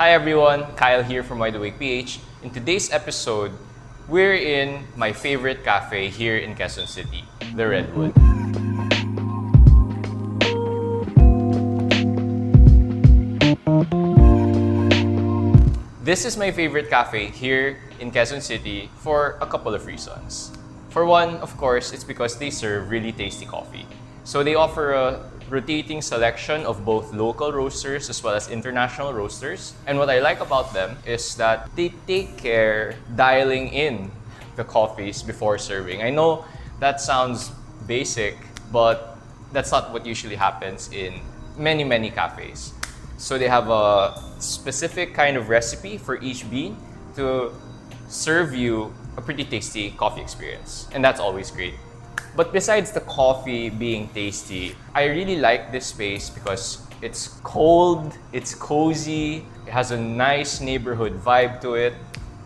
Hi everyone, Kyle here from Wide Awake PH. In today's episode, we're in my favorite cafe here in Quezon City, the Redwood. This is my favorite cafe here in Quezon City for a couple of reasons. For one, of course, it's because they serve really tasty coffee. So they offer a rotating selection of both local roasters as well as international roasters. And what I like about them is that they take care dialing in the coffees before serving. I know that sounds basic, but that's not what usually happens in many cafes. So they have a specific kind of recipe for each bean to serve you a pretty tasty coffee experience. And that's always great. But besides the coffee being tasty, I really like this space because it's cold, it's cozy, it has a nice neighborhood vibe to it,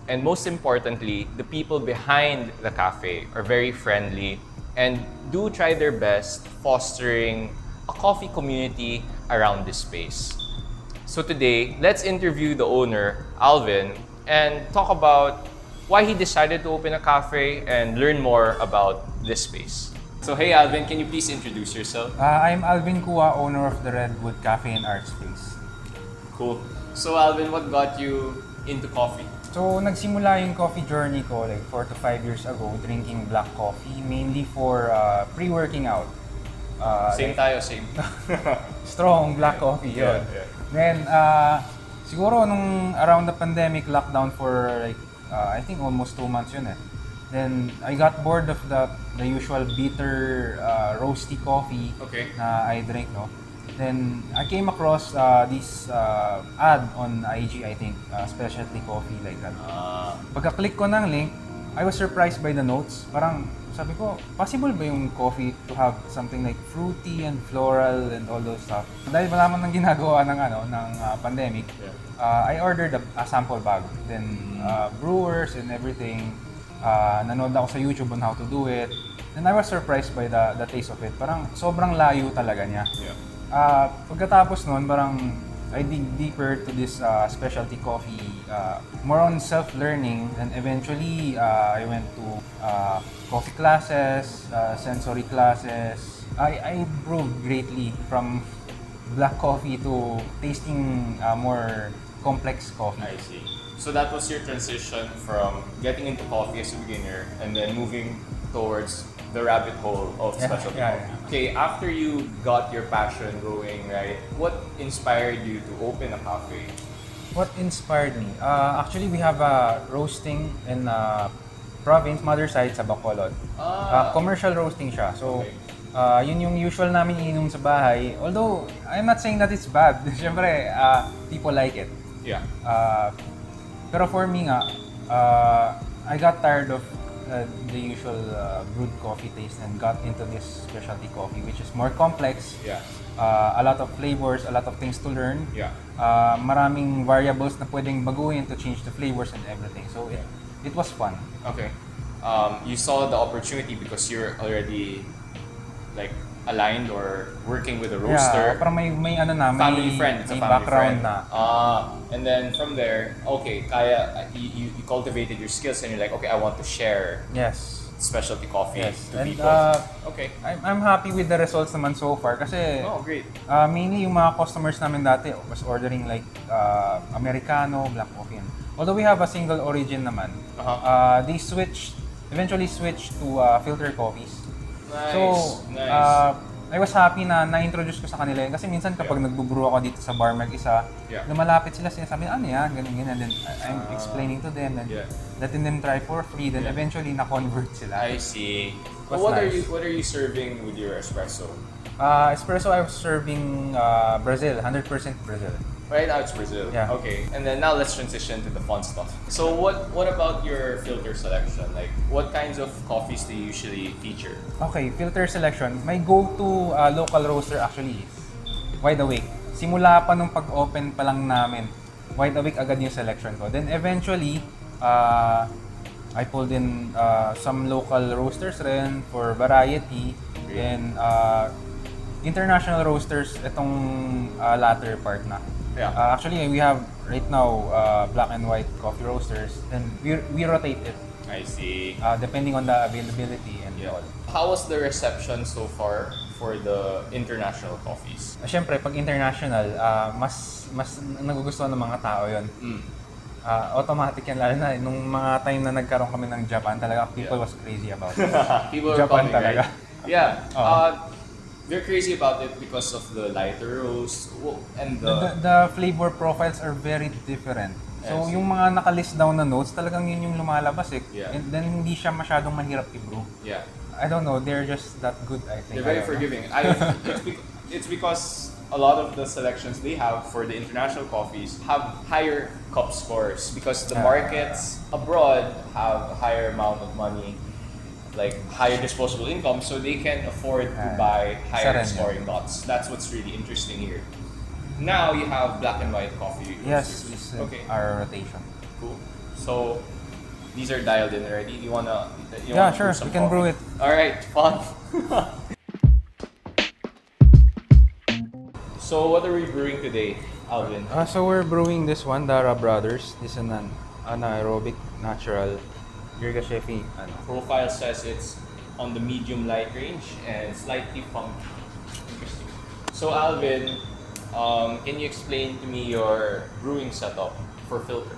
and most importantly, the people behind the cafe are very friendly and do try their best fostering a coffee community around this space. So today, let's interview the owner, Alvin, and talk about why he decided to open a cafe and learn more about this space. So hey Alvin, can you please introduce yourself? I'm Alvin Kua, owner of the Redwood Cafe and Art Space. Cool. So Alvin, what got you into coffee? So nagsimula yung coffee journey ko like 4 to 5 years ago, drinking black coffee mainly for pre-working out. Same tayo, same. Strong black coffee, yun. Yeah. Then siguro nung around the pandemic lockdown for like I think almost 2 months yun eh. Then I got bored of the usual bitter roasty coffee na I drink, no. Then I came across this ad on IG, I think, specialty coffee like that. Pagka-click ko ng link, I was surprised by the notes. Parang sabi ko, possible ba yung coffee to have something like fruity and floral and all those stuff? Dahil wala man nang ginagawa ng pandemic, I ordered a sample bag. Then brewers and everything, nanood ako sa YouTube on how to do it. And I was surprised by the taste of it. Parang sobrang layo talaga niya. Pagkatapos nun, parang I dig deeper to this specialty coffee, more on self-learning, and eventually I went to coffee classes, sensory classes. I improved greatly from black coffee to tasting more complex coffee. I see. So that was your transition from getting into coffee as a beginner and then moving towards the rabbit hole of specialty coffee. Okay, after you got your passion going, right, what inspired you to open a cafe? What inspired me? Actually, we have a roasting in province, mother side sa Bacolod. Commercial roasting siya. So, yun yung usual namin inom sa bahay. Although, I'm not saying that it's bad. Siyempre, people like it. Yeah. Pero for me nga, I got tired of the usual brewed coffee taste and got into this specialty coffee, which is more complex. Yeah. A lot of flavors, a lot of things to learn. Yeah. Maraming variables na pwedeng baguhin to change the flavors and everything. So it was fun. Okay. You saw the opportunity because you're already like aligned or working with a roaster. Yeah, parang may ano na, family friend. It's a family background friend. na. And then from there, okay, you cultivated your skills and you're like, okay, I want to share specialty coffee to and, people. Okay. I'm happy with the results naman so far kasi great. Mainly yung mga customers namin dati was ordering like Americano, black coffee. Although we have a single origin naman, they eventually switched to filter coffees. Nice. So, nice. I was happy na na-introduce ko sa kanila yun. Kasi minsan kapag nagbubrew ako dito sa bar mag-isa, lumalapit sila sinasabi, ano yan, ganyan. Then I'm explaining to them and letting them try for free. Then eventually na-convert sila. I see. But what are you serving with your espresso? Espresso, I was serving Brazil, 100% Brazil. Right now it's Brazil. Yeah. Okay. And then now let's transition to the fun stuff. So what about your filter selection? Like what kinds of coffees do you usually feature? Okay, filter selection. My go-to local roaster actually is Wide Awake. Simula pa nung pag-open pa lang namin, Wide Awake agad yung selection ko. Then eventually, I pulled in some local roasters rin for variety. And international roasters itong latter part na. Yeah. Actually, we have right now black and white coffee roasters, and we rotate it I see. depending on the availability and all. How was the reception so far for the international coffees? Siyempre, pag international, mas nagugustuhan ng mga tao yon. Automatic yan, lalo na nung mga time na nagkaroon kami ng Japan, talaga people was crazy about it. People are Japan coming, talaga. right? Yeah. They're crazy about it because of the lighter roast and The flavor profiles are very different. So, yung mga nakalist down na notes, talagang yun yung lumalabas eh. Yeah. And then, hindi siya masyadong mahirap i-brew. Yeah. I don't know, they're just that good, I think. They're very forgiving. It's because a lot of the selections they have for the international coffees have higher cup scores because the markets abroad have a higher amount of money, like higher disposable income, so they can afford to buy higher scoring lots. That's what's really interesting here. Now you have black and white coffee. Yes, it's our rotation. Cool. So these are dialed in already. You wanna Sure. some We can brew it. All right, fun. So what are we brewing today, Alvin? So we're brewing this one, Dara Brothers. This is an anaerobic natural Cafe. Profile says it's on the medium light range and slightly funky. Interesting. So Alvin, can you explain to me your brewing setup for filter?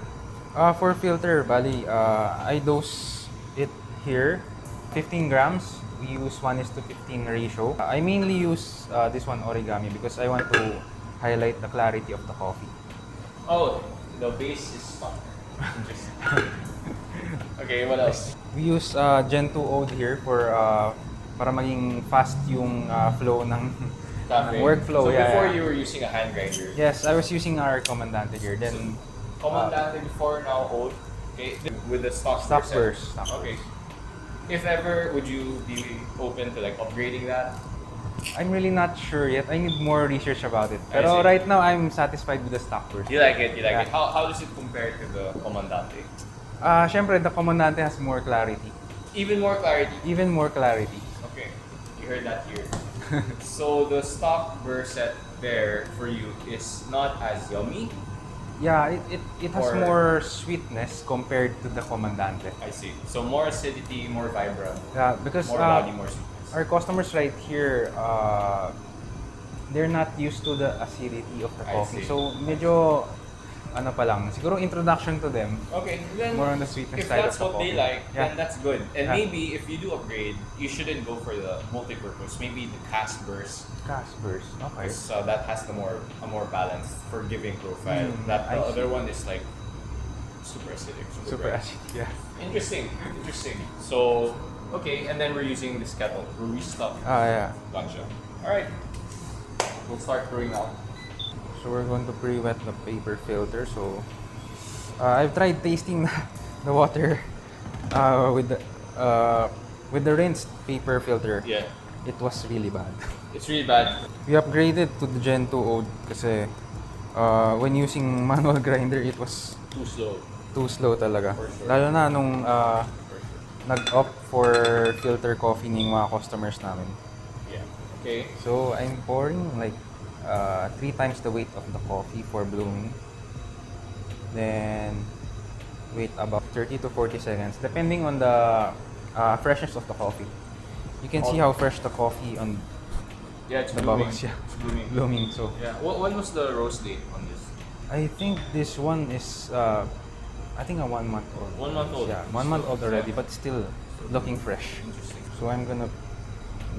For filter, bali, I dose it here, 15 grams. We use 1:15 ratio. I mainly use this one origami because I want to highlight the clarity of the coffee. Oh, the base is stuck. Interesting. Okay, what else? We use Gen 2 oud here for para maging fast yung flow ng workflow. So before you were using a hand grinder. Yes, I was using our Comandante here. Then Comandante before, now old. Okay, with the stock burst. Okay. If ever, would you be open to like upgrading that? I'm really not sure yet. I need more research about it. Pero right now, I'm satisfied with the stock burst. You like it? You like it? How does it compare to the Comandante? Syempre, the Comandante has more clarity. Even more clarity? Even more clarity. Okay, you heard that here. So the stock burst set there for you is not as yummy? Yeah, it has more sweetness compared to the Comandante. I see. So more acidity, more vibrant. Yeah, because more body, more sweetness. Our customers right here, they're not used to the acidity of the coffee. So medyo ano pa lang, siguro introduction to them. Okay, then more on the sweetness side of the coffee. If that's what they like, then that's good. And maybe if you do upgrade, you shouldn't go for the multi-purpose. Maybe the cast burst. Cast burst, okay. So that has a more balanced, forgiving profile. The other one is like super acidic. Super acidic, yeah. Interesting. So okay, and then we're using this kettle. We're restocked. Yeah. Gotcha. All right, we'll start brewing now. So we're going to pre-wet the paper filter. So I've tried tasting the water with the rinsed paper filter. Yeah. It was really bad. It's really bad. We upgraded to the Gen 2 oud kasi when using manual grinder, it was too slow. Too slow talaga. For sure. Lalo na nung nag-opt for filter coffee ng mga customers namin. Yeah. Okay. So I'm pouring like 3 times the weight of the coffee for blooming. Then wait about 30 to 40 seconds depending on the freshness of the coffee. You can see how fresh the coffee on it's the blooming. bubbles. Yeah. It's blooming. Blooming. So Yeah. When was the roast date on this? I think this one is I think a 1 month old. 1 month old. Yeah, 1 month old already, but still looking fresh. Interesting. So I'm gonna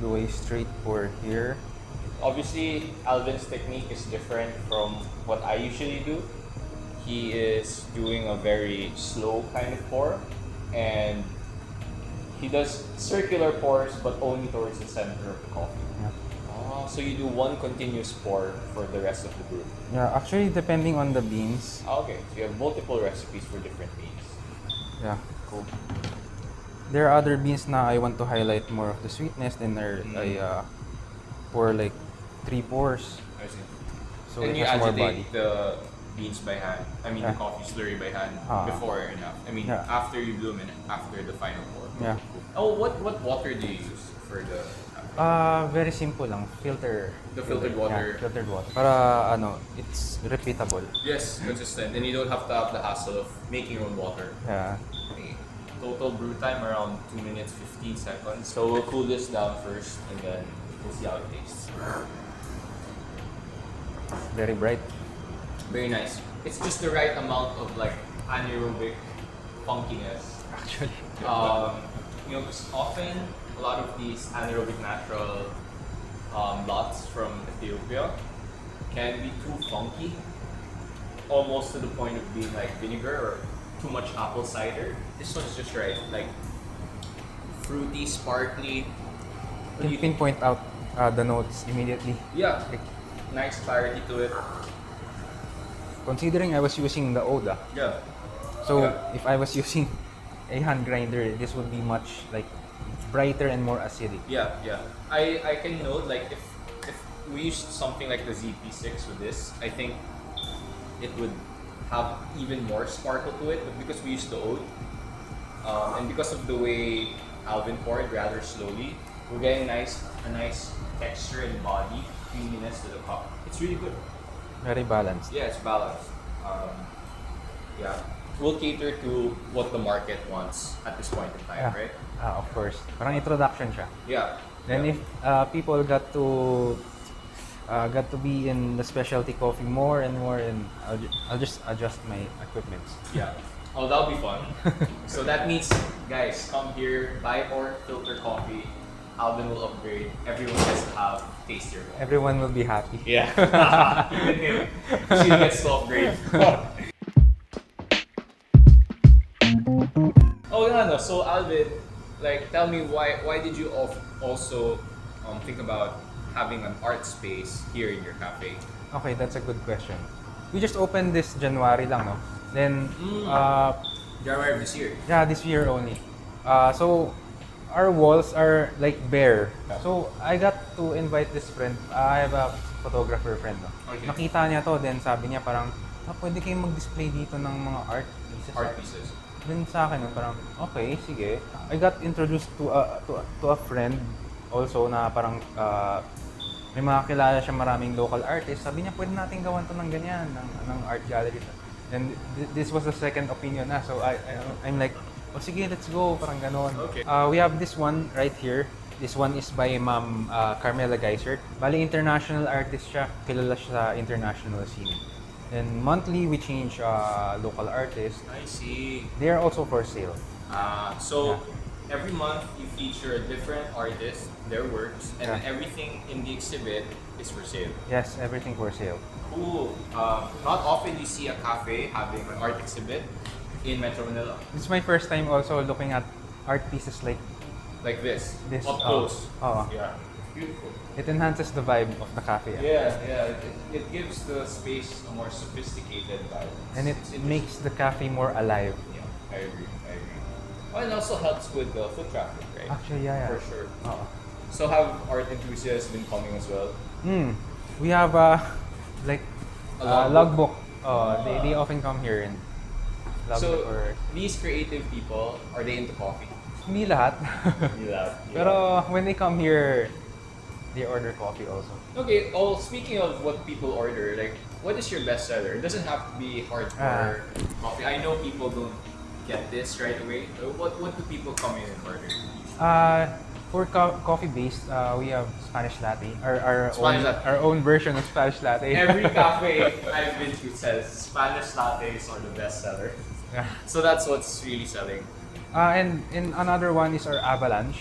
do a straight pour here. Obviously, Alvin's technique is different from what I usually do. He is doing a very slow kind of pour, and he does circular pours, but only towards the center of the coffee. Yeah. Oh, so you do one continuous pour for the rest of the brew. Yeah, actually depending on the beans. Okay, so you have multiple recipes for different beans. Yeah, cool. There are other beans na I want to highlight more of the sweetness. Then I pour like 3 pours. I see. So And it you has more body. agitate the beans by hand. I mean, the coffee slurry by hand before and after. I mean, after you bloom and after the final pour. Yeah. Oh, what water do you use for the? Very simple lang. Filter. The filtered water. Yeah, filtered water. Para it's repeatable. Yes, consistent. And you don't have to have the hassle of making your own water. Yeah. Okay. Total brew time around 2 minutes 15 seconds. So we'll cool this down first and then we'll see how it tastes. Very bright. Very nice. It's just the right amount of like anaerobic funkiness. Actually. 'Cause often a lot of these anaerobic natural lots from Ethiopia can be too funky, almost to the point of being like vinegar or too much apple cider. This one's just right, like fruity, sparkly. You can pinpoint out the notes immediately. Yeah, Like, nice clarity to it. considering I was using the Oda, Yeah. so Yeah. if I was using a hand grinder, this would be much like brighter and more acidic. Yeah, yeah. I can note like if we used something like the ZP6 with this, I think it would have even more sparkle to it. But because we used the oat, and because of the way Alvin poured rather slowly, we're getting a nice texture and body, creaminess to the cup. It's really good. Very balanced. Yeah, it's balanced. Yeah, we'll cater to what the market wants at this point in time, Yeah. right? Of course. Parang introduction siya. Yeah. Then yeah. if people got to be in the specialty coffee more and more, and I'll just adjust my equipment. Yeah. Oh, that'll be fun. So that means, guys, come here, buy more filter coffee. Alvin will upgrade. Everyone gets to have tastier coffee. Everyone will be happy. Yeah. Even him. She gets to upgrade. Oh, no. So, Alvin, like, tell me why did you also think about having an art space here in your cafe? Okay, that's a good question. We just opened this January lang, no? Then, January of this year. yeah, this year only. So, our walls are like bare. So, I got to invite this friend. I have a photographer friend, no? Okay. Nakita niya to, then sabi niya parang, pwede kayong mag-display dito ng mga art pieces. Art pieces. Then sa akin, no, parang, okay, sige. I got introduced to a friend also na parang may mga kilala siya maraming local artists. Sabi niya, pwede natin gawan to ng ganyan, ng art gallery. And this was the second opinion na. So I'm like, oh sige, let's go, parang ganon. Okay. We have this one right here. This one is by Ma'am Carmela Geisert. Bali, international artist siya. Kilala siya sa international scene. And monthly, we change local artists. I see. They are also for sale. So every month you feature a different artist, their works, and Yeah. everything in the exhibit is for sale. Yes, everything for sale. Cool. Not often you see a cafe having an art exhibit in Metro Manila This is my first time also looking at art pieces like like this, this. up close. Oh. Yeah, beautiful. It enhances the vibe of the cafe. Yeah. It gives the space a more sophisticated vibe. And it It's makes the cafe more alive. Yeah, I agree. Oh, and also helps with the foot traffic, right? Actually, yeah. For sure. Oo. So have art enthusiasts been coming as well? We have like A logbook. They often come here and logbook So or these creative people, are they into coffee? hindi lahat. Yeah. Pero when they come here, they order coffee also. Okay. Oh, speaking of what people order, like, what is your best seller? It doesn't have to be hardcore coffee. I know people don't get this right away. What do people come in and order? For coffee based, we have Spanish latte. Spanish latte. Our own version of Spanish latte. Every cafe I've been to says Spanish lattes are the best seller. Yeah. So that's what's really selling. And another one is our Avalanche.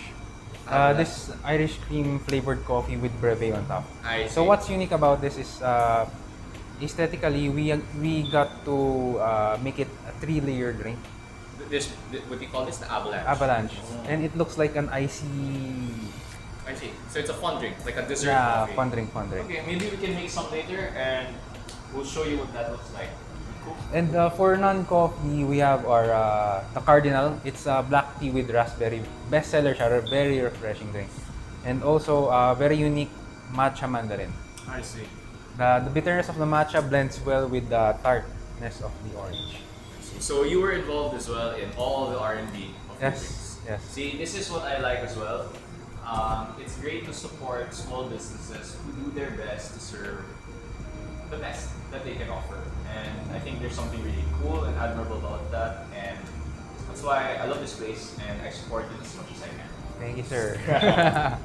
This Irish cream flavored coffee with brevet on top. I So see. what's unique about this is aesthetically we got to make it a 3-layer drink. What do you call this? The avalanche. Avalanche. And it looks like an icy. I see. So it's a fun drink, like a dessert Yeah, coffee. fun drink. Okay, maybe we can make some later and we'll show you what that looks like. Cool. And for non-coffee, we have our the Cardinal. It's a black tea with raspberry. Bestseller siya, very refreshing drink. And also very unique matcha mandarin. I see. The bitterness of the matcha blends well with the tartness of the orange. So you were involved as well in all the R&D of the Yes, drinks. yes. See, this is what I like as well. It's great to support small businesses who do their best to serve the best that they can offer. And I think there's something really cool and admirable about that. And that's why I love this place and I support it as much as I can. Thank you, sir.